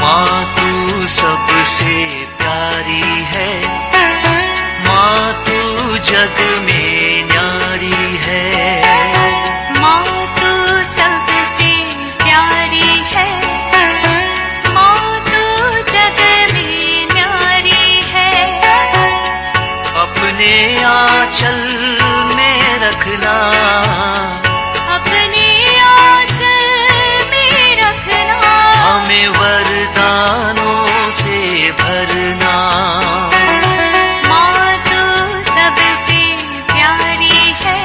माँ तू सबसे प्यारी है, माँ तू जग में न्यारी है। माँ तू सबसे प्यारी है, माँ तू जग में न्यारी है। अपने आंचल में रखना, अपने आंचल में रखना, हमें वरदानों से भरना। माँ तू सबसे प्यारी है,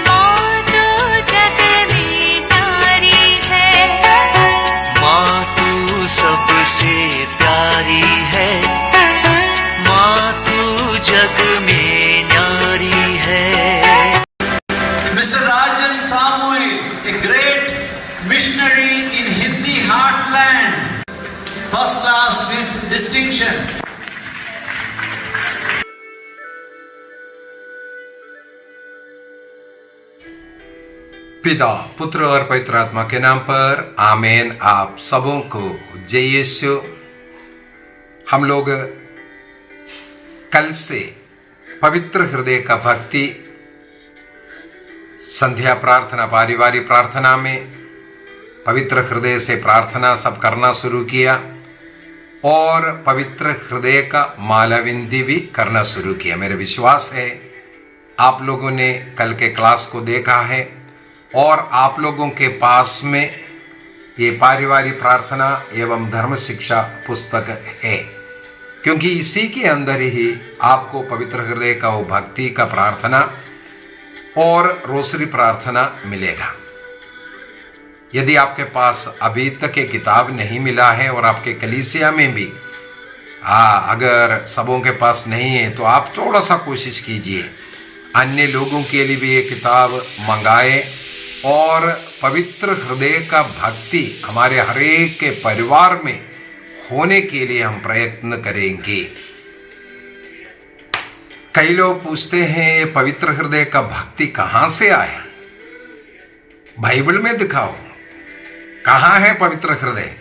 माँ तू जग में न्यारी है। माँ तू सबसे प्यारी है, माँ तू जग में न्यारी है। Mr. Rajan Samuel, a great missionary in Hindi heartland, first class with distinction. पिता, पुत्र और पवित्र आत्मा के नाम पर आमीन। आप सबों को जय यीशु। हम लोग कल से पवित्र हृदय का भक्ति संध्या प्रार्थना, पारिवारिक प्रार्थना में पवित्र हृदय से प्रार्थना सब करना शुरू किया और पवित्र हृदय का मालाविंदी भी करना शुरू किया। मेरा विश्वास है आप लोगों ने कल के क्लास को देखा है और आप लोगों के पास में ये पारिवारिक प्रार्थना एवं धर्म शिक्षा पुस्तक है, क्योंकि इसी के अंदर ही आपको पवित्र हृदय का वो भक्ति का प्रार्थना और रोसरी प्रार्थना मिलेगा। यदि आपके पास अभी तक ये किताब नहीं मिला है और आपके कलीसिया में भी अगर सबों के पास नहीं है तो आप थोड़ा सा कोशिश कीजिए, अन्य लोगों के लिए भी ये किताब मंगाए और पवित्र हृदय का भक्ति हमारे हरेक के परिवार में होने के लिए हम प्रयत्न करेंगे। कई लोग पूछते हैं पवित्र हृदय का भक्ति कहां से आया, बाइबल में दिखाओ कहां है पवित्र हृदय।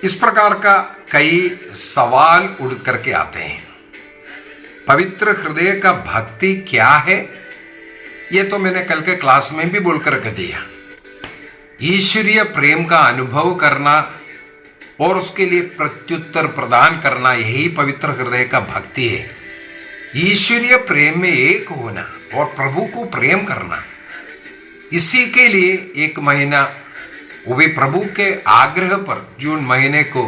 इस प्रकार का कई सवाल उड़ करके आते हैं। पवित्र हृदय का भक्ति क्या है, ये तो मैंने कल के क्लास में भी बोल कर दिया। ईश्वरीय प्रेम का अनुभव करना और उसके लिए प्रत्युत्तर प्रदान करना, यही पवित्र हृदय का भक्ति है। ईश्वरीय प्रेम में एक होना और प्रभु को प्रेम करना, इसी के लिए एक महीना, वो भी प्रभु के आग्रह पर जून महीने को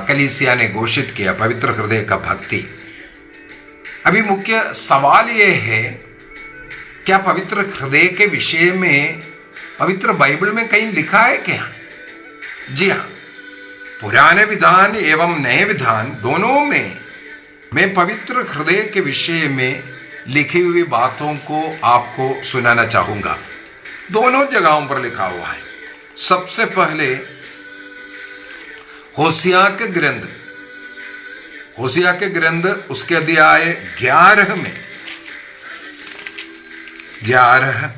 कलीसिया ने घोषित किया पवित्र हृदय का भक्ति। अभी मुख्य सवाल ये है, क्या पवित्र हृदय के विषय में पवित्र बाइबल में कहीं लिखा है क्या? जी हाँ, पुराने विधान एवं नए विधान दोनों में मैं पवित्र हृदय के विषय में लिखी हुई बातों को आपको सुनाना चाहूंगा। दोनों जगहों पर लिखा हुआ है। सबसे पहले होसिया के ग्रंथ, होसिया के ग्रंथ उसके अध्याय 11 में 11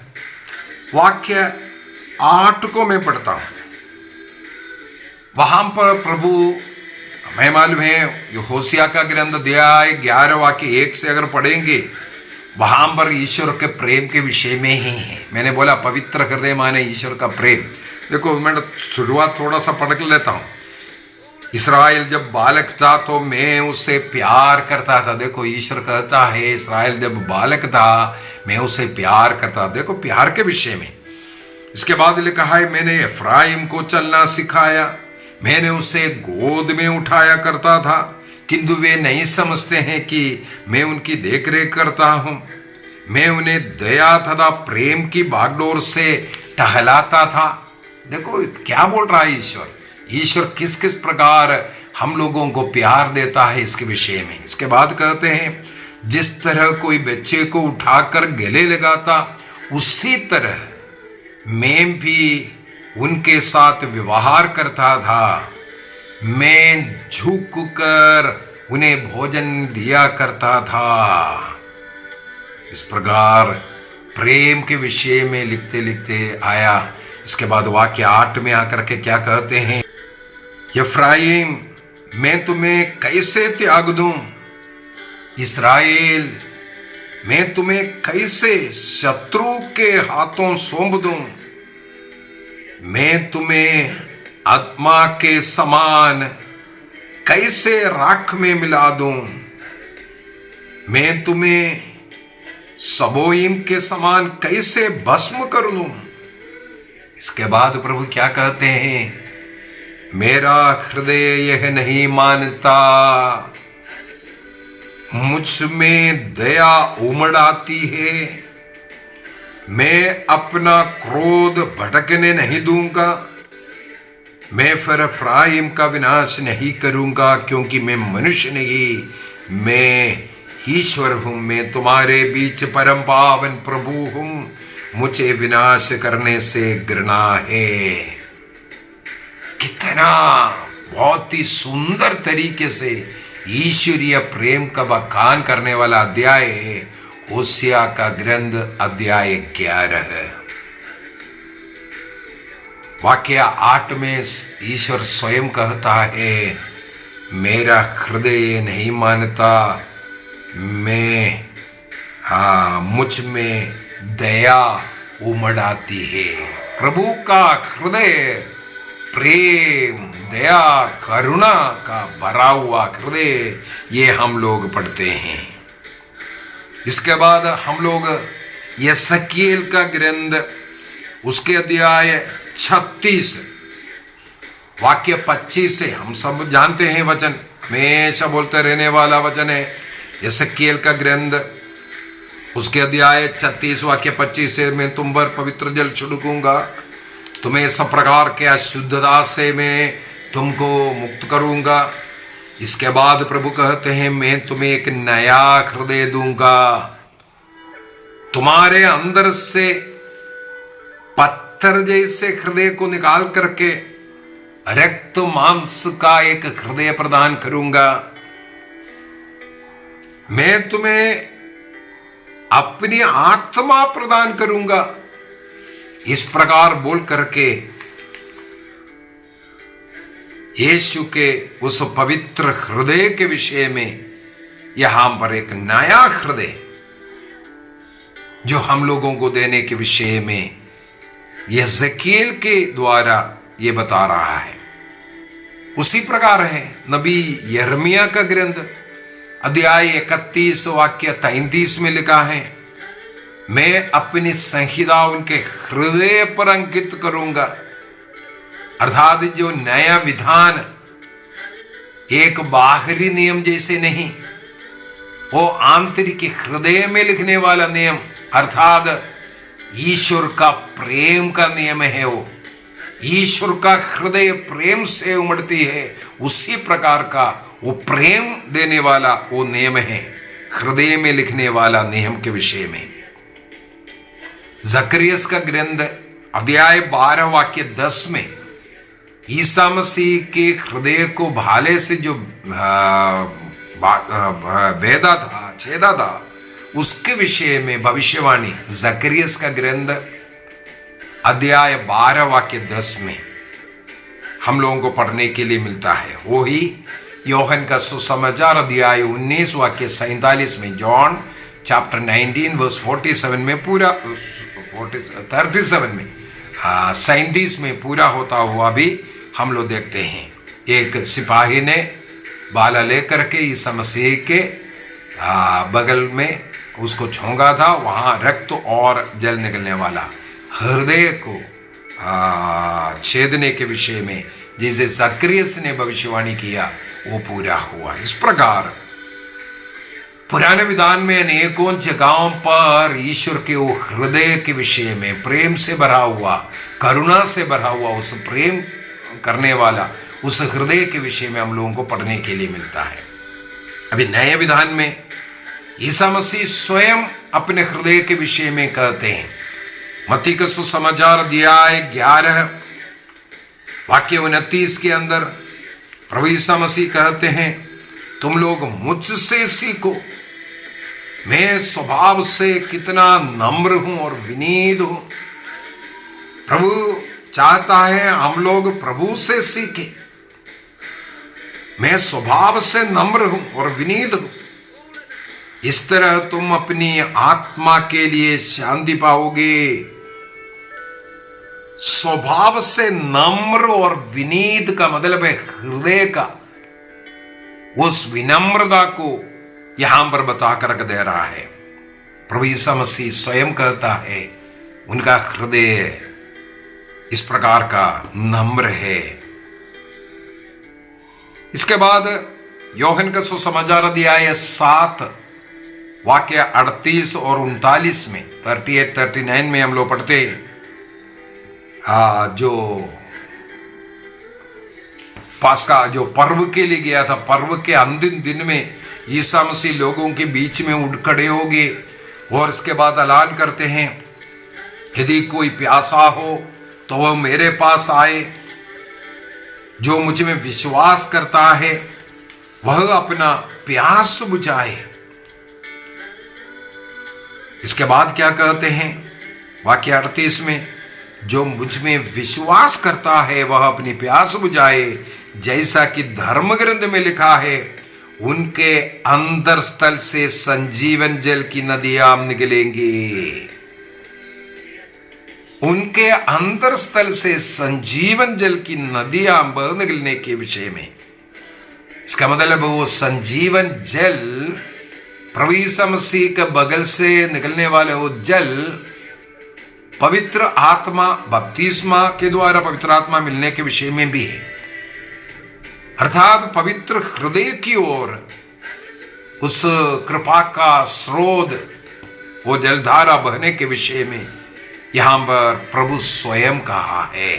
वाक्य 8 को मैं पढ़ता हूं। वहां पर प्रभु, हमें मालूम है होसिया का ग्रंथ अध्याय 11 वाक्य 1 से अगर पढ़ेंगे, वहां पर ईश्वर के प्रेम के विषय में ही है। मैंने बोला पवित्र हृदय माने ईश्वर का प्रेम। देखो मैं शुरुआत थोड़ा सा पढ़ लेता हूं। इस्राएल जब बालक था तो मैं उससे प्यार करता था। देखो ईश्वर कहता है इस्राएल जब बालक था मैं उसे प्यार करता। देखो प्यार के विषय में। इसके बाद लिखा है मैंने एफ्राइम को चलना सिखाया, मैंने उसे गोद में उठाया करता था, किंतु वे नहीं समझते हैं कि मैं उनकी देखरेख करता हूं। मैं उन्हें दया तथा प्रेम की बागडोर से टहलाता था। देखो क्या बोल रहा है ईश्वर। ईश्वर किस किस प्रकार हम लोगों को प्यार देता है इसके विषय में। इसके बाद कहते हैं जिस तरह कोई बच्चे को उठाकर गले लगाता, उसी तरह मैं भी उनके साथ व्यवहार करता था। मैं झुककर उन्हें भोजन दिया करता था। इस प्रकार प्रेम के विषय में लिखते लिखते आया। इसके बाद वाक्य 8 में आकर के क्या कहते हैं, एफ्राइम मैं तुम्हें कैसे त्याग दूं, इस्राएल मैं तुम्हें कैसे शत्रु के हाथों सौंप दूं, मैं तुम्हें आत्मा के समान कैसे राख में मिला दूं, मैं तुम्हें सबोइम के समान कैसे भस्म कर दूं। इसके बाद प्रभु क्या कहते हैं, मेरा हृदय यह नहीं मानता, मुझ में दया उमड़ आती है, मैं अपना क्रोध भटकने नहीं दूंगा, मैं फिर एफ्राइम का विनाश नहीं करूंगा, क्योंकि मैं मनुष्य नहीं, मैं ईश्वर हूं, मैं तुम्हारे बीच परम पावन प्रभु हूं, मुझे विनाश करने से घृणा है। कितना बहुत ही सुंदर तरीके से ईश्वरीय प्रेम का बखान करने वाला अध्याय है होशिया का ग्रंथ अध्याय 11। वाक्य 8 में ईश्वर स्वयं कहता है, मेरा हृदय नहीं मानता, मैं मुझ में दया उमड़ आती है। प्रभु का हृदय प्रेम, दया, करुणा का भरा हुआ हृदय, ये हम लोग पढ़ते हैं। इसके बाद हम लोग यशायाह का ग्रंथ उसके अध्याय 36 वाक्य 25 से, हम सब जानते हैं वचन, हमेशा बोलते रहने वाला वचन है। यशायाह का ग्रंथ उसके अध्याय 36 वाक्य 25 से, मैं तुम पर पवित्र जल छिड़कूंगा, तुम्हें सब प्रकार के अशुद्धता से मैं तुमको मुक्त करूंगा। इसके बाद प्रभु कहते हैं, मैं तुम्हें एक नया हृदय दूंगा, तुम्हारे अंदर से पत्थर जैसे हृदय को निकाल करके रक्त मांस का एक हृदय प्रदान करूंगा, मैं तुम्हें अपनी आत्मा प्रदान करूंगा। इस प्रकार बोल करके यीशु के उस पवित्र हृदय के विषय में यहां पर एक नया हृदय जो हम लोगों को देने के विषय में यशायाह के द्वारा ये बता रहा है। उसी प्रकार है नबी यिर्मयाह का ग्रंथ अध्याय 31 वाक्य 33 में लिखा है, मैं अपनी संहिता उनके हृदय पर अंकित करूंगा। अर्थात जो नया विधान एक बाहरी नियम जैसे नहीं, वो आंतरिक हृदय में लिखने वाला नियम, अर्थात ईश्वर का प्रेम का नियम है। वो ईश्वर का हृदय प्रेम से उमड़ती है, उसी प्रकार का वो प्रेम देने वाला वो नियम है, हृदय में लिखने वाला नियम के विषय में। जकरिया का ग्रंथ अध्याय 12 वाक्य 10 में ईसा मसीह के हृदय को भाले से जो भेदा था, छेदा था, उसके विषय में भविष्यवाणी जकरिया का ग्रंथ अध्याय 12 वाक्य 10 में हम लोगों को पढ़ने के लिए मिलता है। वो ही योहन का सुसमाचार अध्याय 19 वाक्य 47 में, जॉन चैप्टर 19 वर्स 47 में पूरा 37 में 37 में पूरा होता हुआ भी हम लोग देखते हैं। एक सिपाही ने बाला लेकर के ईसा मसीह के बगल में उसको छोंगा था, वहां रक्त और जल निकलने वाला, हृदय को छेदने के विषय में जिसे जकरिया ने भविष्यवाणी किया वो पूरा हुआ। इस प्रकार पुराने विधान में अनेकों जगहों पर ईश्वर के वो हृदय के विषय में प्रेम से भरा हुआ, करुणा से भरा हुआ, उस प्रेम करने वाला उस हृदय के विषय में हम लोगों को पढ़ने के लिए मिलता है। अभी नए विधान में ईसा मसीह स्वयं अपने हृदय के विषय में कहते हैं। मत्ती का सुसमाचार अध्याय 11 वाक्य 29 के अंदर प्रभु ईसा मसीह कहते हैं, तुम लोग मुझसे सीखो, मैं स्वभाव से कितना नम्र हूं और विनीत हूं। प्रभु चाहता है हम लोग प्रभु से सीखें। मैं स्वभाव से नम्र हूं और विनीत हूं, इस तरह तुम अपनी आत्मा के लिए शांति पाओगे। स्वभाव से नम्र और विनीत का मतलब है हृदय का, उस विनम्रता को यहां पर बताकर रख दे रहा है। प्रभु यीशु मसीह स्वयं कहता है उनका हृदय इस प्रकार का नम्र है। इसके बाद योहन का सुसमाचार अध्याय 7 वाक्य 38 और 39 में 38-39 में हम लोग पढ़ते हैं, जो पास्का जो पर्व के लिए गया था, पर्व के अंतिम दिन में यीशु मसीह लोगों के बीच में उठ खड़े हो गए और इसके बाद ऐलान करते हैं, यदि कोई प्यासा हो तो वह मेरे पास आए, जो मुझ में विश्वास करता है वह अपना प्यास बुझाए। इसके बाद क्या कहते हैं वाक्य 38 में, जो मुझ में विश्वास करता है वह अपनी प्यास बुझाए, जैसा कि धर्म ग्रंथ में लिखा है, उनके अंदर स्थल से संजीवन जल की नदियां निकलेंगी। उनके अंतर स्थल से संजीवन जल की नदियां निकलने के विषय में, इसका मतलब वो संजीवन जल प्रभु यीशु मसीह के बगल से निकलने वाले वो जल पवित्र आत्मा बपतिस्मा के द्वारा पवित्र आत्मा मिलने के विषय में भी है, अर्थात पवित्र हृदय की ओर उस कृपा का स्रोत वो जलधारा बहने के विषय में यहां पर प्रभु स्वयं कहा है।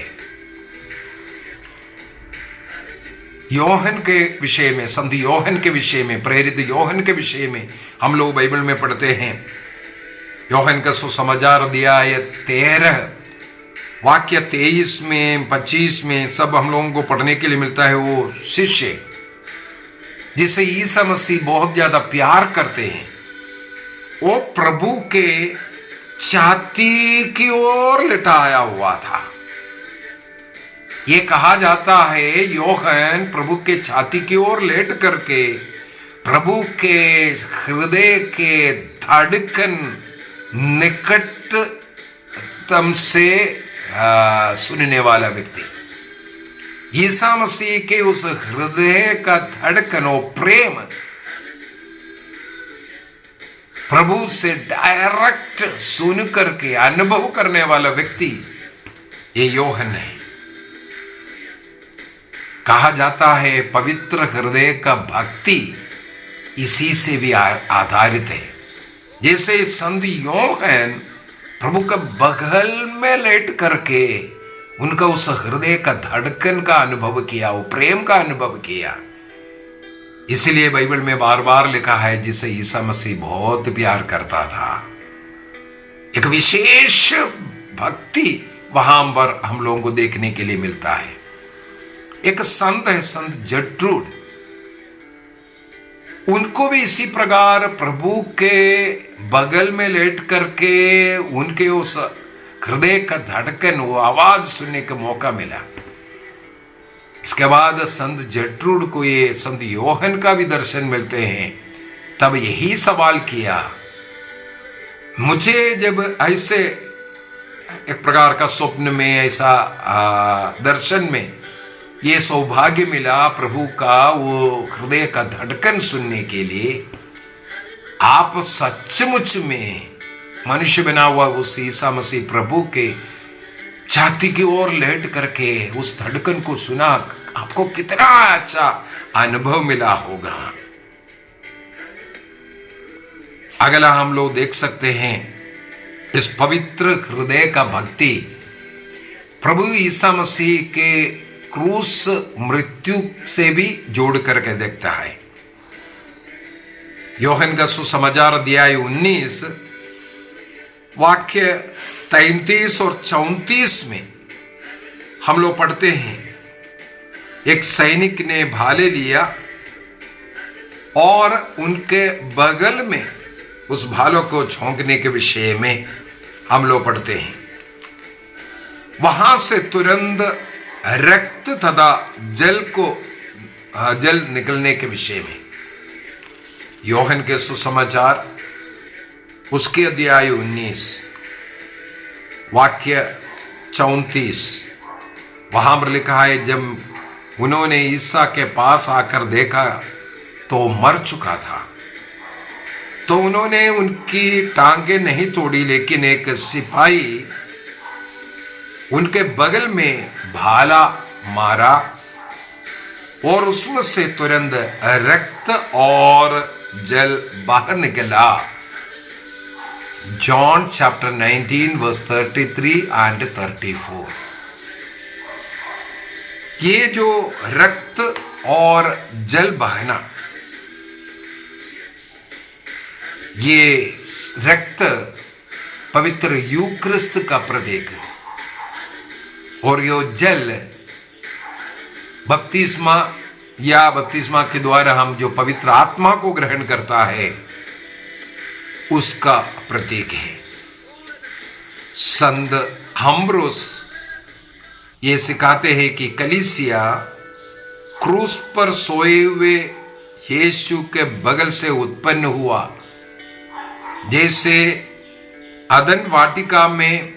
योहन के विषय में, संत योहन के विषय में, प्रेरित योहन के विषय में हम लोग बाइबल में पढ़ते हैं। योहन का सुसमाचार अध्याय 13 वाक्य 23 में 25 में सब हम लोगों को पढ़ने के लिए मिलता है। वो शिष्य जिसे यीशु मसीह बहुत ज्यादा प्यार करते हैं, वो प्रभु के छाती की ओर लिटाया हुआ था। ये कहा जाता है योहन प्रभु के छाती की ओर लेट करके प्रभु के हृदय के धड़कन निकटतम से सुनने वाला व्यक्ति, यीशु मसीह के उस हृदय का धड़कन और प्रेम प्रभु से डायरेक्ट सुन करके अनुभव करने वाला व्यक्ति ये योहन है। कहा जाता है पवित्र हृदय का भक्ति इसी से भी आधारित है। जैसे संत योहन प्रभु का बगल में लेट करके उनका उस हृदय का धड़कन का अनुभव किया, वो प्रेम का अनुभव किया। इसलिए बाइबल में बार बार लिखा है जिसे यीशु मसीह बहुत प्यार करता था। एक विशेष भक्ति वहां पर हम लोगों को देखने के लिए मिलता है। एक संत है संत जर्ट्रूड, उनको भी इसी प्रकार प्रभु के बगल में लेट करके उनके उस हृदय का धड़कन, वो आवाज सुनने का मौका मिला। इसके बाद संत जर्ट्रूड को ये संत योहन का भी दर्शन मिलते हैं। तब यही सवाल किया, मुझे जब ऐसे एक प्रकार का स्वप्न में, ऐसा दर्शन में ये सौभाग्य मिला प्रभु का वो हृदय का धड़कन सुनने के लिए, आप सचमुच में मनुष्य बना हुआ उस ईसा मसीह प्रभु के छाती की ओर लेट करके उस धड़कन को सुना, आपको कितना अच्छा अनुभव मिला होगा। अगला हम लोग देख सकते हैं इस पवित्र हृदय का भक्ति प्रभु ईसा मसीह के क्रूस मृत्यु से भी जोड़ करके देखता है। योहन का सुसमाचार अध्याय 19 वाक्य 33 और 34 में हम लोग पढ़ते हैं, एक सैनिक ने भाले लिया और उनके बगल में उस भालों को झोंकने के विषय में हम लोग पढ़ते हैं। वहां से तुरंत रक्त तथा जल निकलने के विषय में योहन के सुसमाचार उसके अध्याय 19 वाक्य 34 वहां पर लिखा है, जब उन्होंने ईसा के पास आकर देखा तो मर चुका था, तो उन्होंने उनकी टांगे नहीं तोड़ी, लेकिन एक सिपाही उनके बगल में भाला मारा और उसमें से तुरंत रक्त और जल बाहर निकला। John chapter 19 verse 33 and 34। ये जो रक्त और जल बहना, ये रक्त पवित्र यूक्रिस्त का प्रतीक है और यो जल बपतिस्मा या बपतिस्मा के द्वारा हम जो पवित्र आत्मा को ग्रहण करता है उसका प्रतीक है। संत अम्ब्रोस ये सिखाते हैं कि कलीसिया क्रूस पर सोए हुए यीशु के बगल से उत्पन्न हुआ, जैसे अदन वाटिका में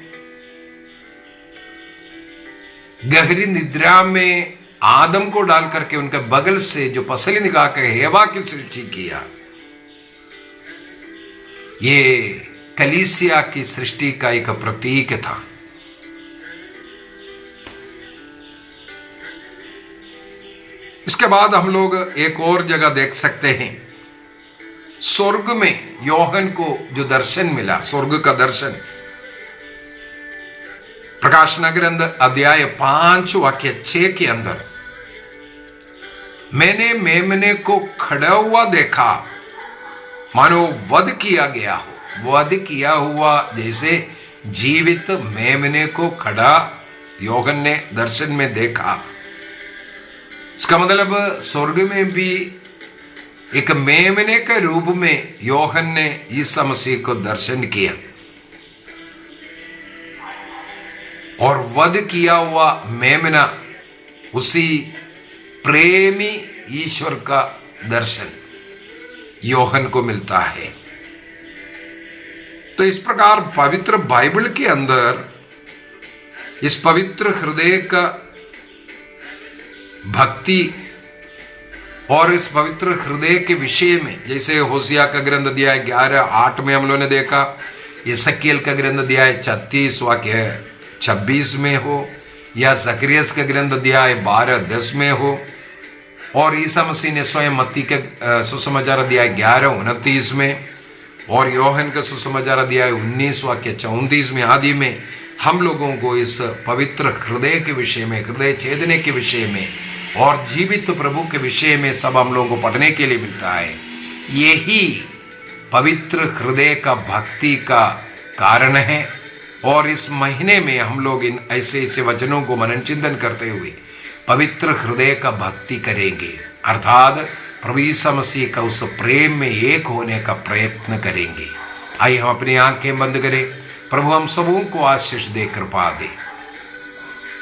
गहरी निद्रा में आदम को डाल करके उनके बगल से जो पसली निकाल कर हेवा की सृष्टि किया, ये कलीसिया की सृष्टि का एक प्रतीक था। इसके बाद हम लोग एक और जगह देख सकते हैं, स्वर्ग में योहन को जो दर्शन मिला, स्वर्ग का दर्शन, प्रकाशन ग्रंथ अध्याय 5 वाक्य 6 के अंदर, मैंने मेमने को खड़ा हुआ देखा मानो वध किया गया हो, वध किया हुआ जैसे जीवित मेमने को खड़ा योहन ने दर्शन में देखा। इसका मतलब स्वर्ग में भी एक मेमने के रूप में योहन ने ईसा मसीह को दर्शन किया और वध किया हुआ मेमना उसी प्रेमी ईश्वर का दर्शन योहन को मिलता है। तो इस प्रकार पवित्र बाइबल के अंदर इस पवित्र हृदय का भक्ति और इस पवित्र हृदय के विषय में, जैसे होसिया का ग्रंथ अध्याय 11:8 में हम लोगों ने देखा, यशकेल का ग्रंथ अध्याय 36 वाक्य 26 में हो, या जकरियस का ग्रंथ अध्याय 12:10 में हो, और ईसा मसीह ने स्वयं मत्ती के सुसमाचार अध्याय 11:29 में, और योहन का सुसमाचार अध्याय 19 वाक्य 34 में आदि में हम लोगों को इस पवित्र हृदय के विषय में, हृदय छेदने के विषय में और जीवित प्रभु के विषय में सब हम लोगों को पढ़ने के लिए मिलता है। यही पवित्र हृदय का भक्ति का कारण है। और इस महीने में हम लोग इन ऐसे ऐसे वचनों को मनन चिंतन करते हुए पवित्र हृदय का भक्ति करेंगे, अर्थात प्रभु यीशु मसीह का उस प्रेम में एक होने का प्रयत्न करेंगे। आइए हम अपनी आंखें बंद करें। प्रभु हम सबों को आशीष दे, कृपा दे।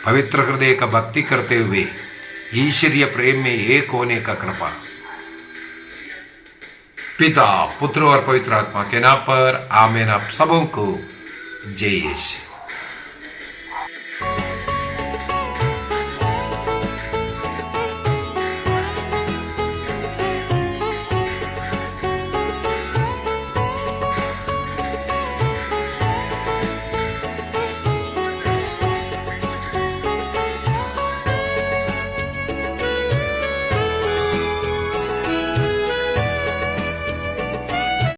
पवित्र हृदय का भक्ति करते हुए ईश्वरीय प्रेम में एक होने का कृपा पिता, पुत्र और पवित्र आत्मा के नाम पर आमीन। आप सबों को जय यीशु।